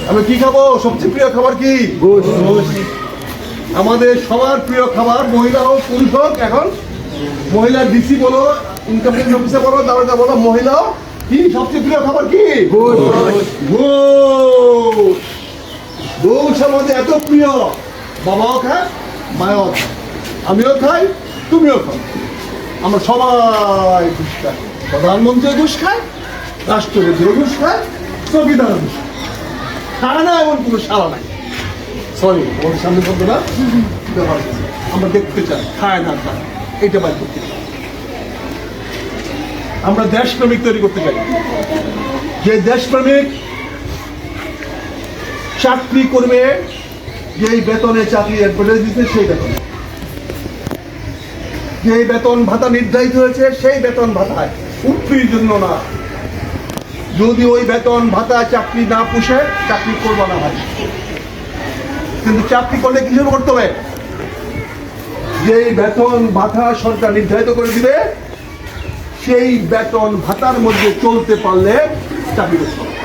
আমি কি খাবো? সবচেয়ে প্রিয় খাবার কি? আমাদের সবার প্রিয় খাবার, মহিলা হোক পুরুষ হোক। এখন মহিলা ডিসি বলো, ইনকাম ট্যাক্স অফিসে বলো, দারোগা বলো, মহিলা কি সবচেয়ে প্রিয় খাবার কি? গোশ আমাদের এত প্রিয়, বাবাও খায়, মায়াও খায়, আমিও খাই, তুমিও খাও। আমরা সবাই ঘুষ খাই। প্রধানমন্ত্রী ঘুষ খায়, রাষ্ট্রপতিও ঘুষ খায়, সংবিধান ঘুষ খায় না, এমন কোনো সারা নাই। সরি, আমাদের সামনে বলতো না, আমরা দেখতে চাই খায় না খায়, এইটা বাইর করতে চাই। আমরা দেশপ্রেমিক তৈরি করতে চাই, যে দেশপ্রেমিক চাকরি করবে, যেই বেতনে চাকরি অ্যাডভার্টাইজ দিতে সেই বেতন, যে বেতন ভাতা নির্ধারিত হয়েছে সেই বেতন ভাতায়, উঠতির জন্য না। যদি ওই বেতন ভাতা চাকরি না পুষে, চাকরি করবো না ভাই। কিন্তু চাকরি করলে কি হিসেবে করতে হবে? যেই বেতন ভাতা সরকার নির্ধারিত করে দিবে, সেই বেতন ভাতার মধ্যে চলতে পারলে চাকরি করতে হবে।